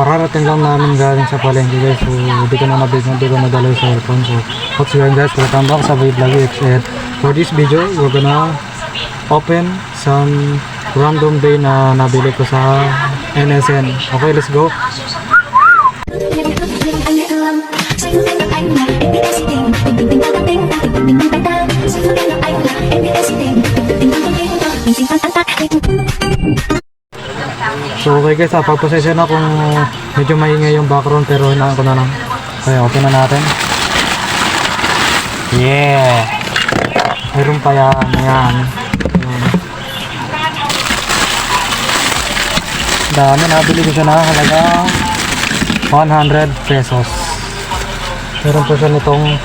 Kararating lang namin galing sa palengke guys. So hindi ko na nadala yung cellphone. So what's going guys, welcome back sa Vlog X. And for this video, we're gonna open some random day na nabili ko sa NSN. Okay, let's go. So okay guys, pagpasensya na kung medyo maingay yung background, pero hinaan ko na lang. Kaya open na natin. Yeah! Mayroon pa yan. Ayan. Dami, nabili ko siya na halagang 100 pesos. Meron po siya nitong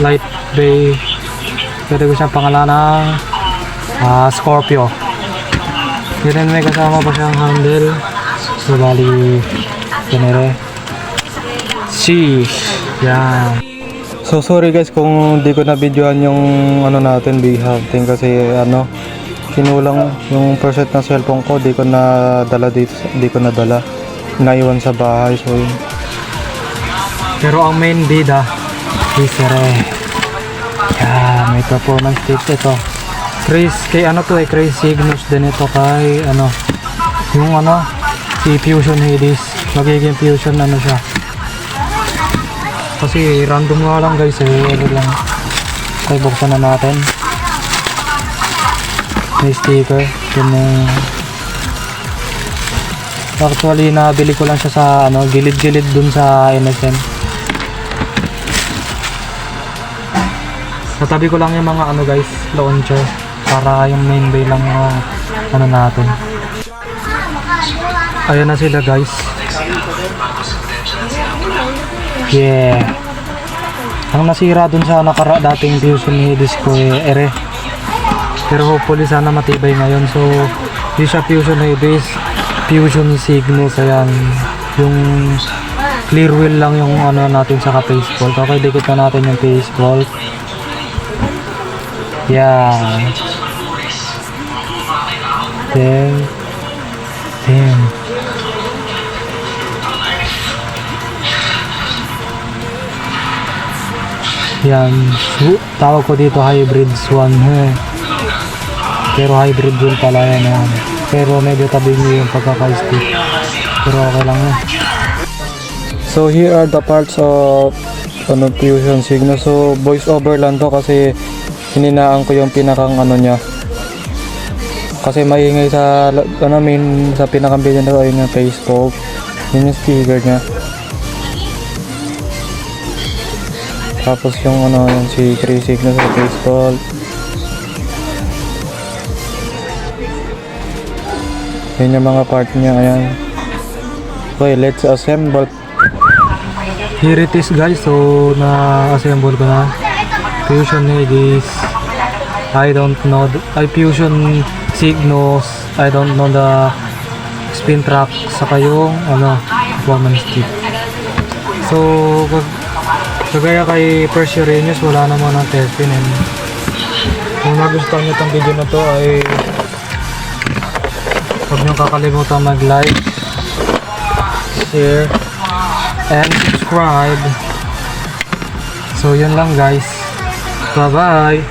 light bay. Pwede ko siya pangalan ng Scorpio. Then may kasama pa siyang handle. So bali ganire. Sheesh. Yan. So sorry guys kung di ko na videoan yung ano natin, big hunting, kasi kinulang yung preset ng cellphone ko. Di ko na dala dito, di ko na dala. Naiwan sa bahay, so yun. Pero ang main bida is yeah, may performance tips ito. Crazy Cygnus din ito kay yung si Fusion Hades. Magiging Fusion siya. Kasi random nga lang guys lang. Okay, buksan na natin. May sticker. Actually nabili ko lang siya sa gilid-gilid dun sa NSN. Natabi ko lang yung mga guys, launcher, para yung main bay lang natin. Ayan na sila guys. Yeah. Ang nasira dun sa dating Fusion Hades ko ere. Pero hopefully sana matibay ngayon. So di siya Fusion Hades, Fusion Cygnus. Ayan. Yung clear wheel lang yung natin sa face bolt. Okay, dikit na natin yung face bolt. Yeah. Then yan. So, tawag ko dito hybrid swan pero hybrid wheel pala yan. Pero medyo tabi nyo yung pagkaka-stick, pero okay lang yan. So here are the parts of Fusion Cygnus. So voice over lang to kasi hininaan ko yung pinakang niya. Kasi maingay sa sa pinakang video na ayun yung Facebook. Yun yung speaker niya. Tapos yung yung si Crazy Cygnus sa Facebook. Yun yung mga part niya, ayan. Okay, let's assemble. Here it is guys. So na-assemble ko na. Fusion Hades, I don't know. Fusion Cygnus, I don't know the spin track, saka yung performance stick. So kagaya kay Perseverance, wala naman ang test-pin. Kung nagustuhan nyo itong video na to ay huwag nyo kakalimutan mag-like, share, and subscribe. So yun lang guys. Bye-bye!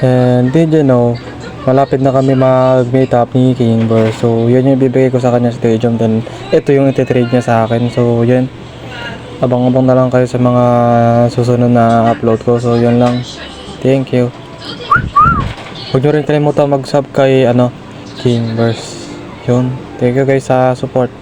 And did you know, malapit na kami mag-meet up ni King Burr. So yun yung ibibigay ko sa kanya sa stadium. Then ito yung ititrade niya sa akin. So yun, abang-abang na lang kayo sa mga susunod na upload ko. So yun lang. Thank you. Huwag nyo rin kalimutan mag-sub kay King Burr. Yun. Thank you guys sa support.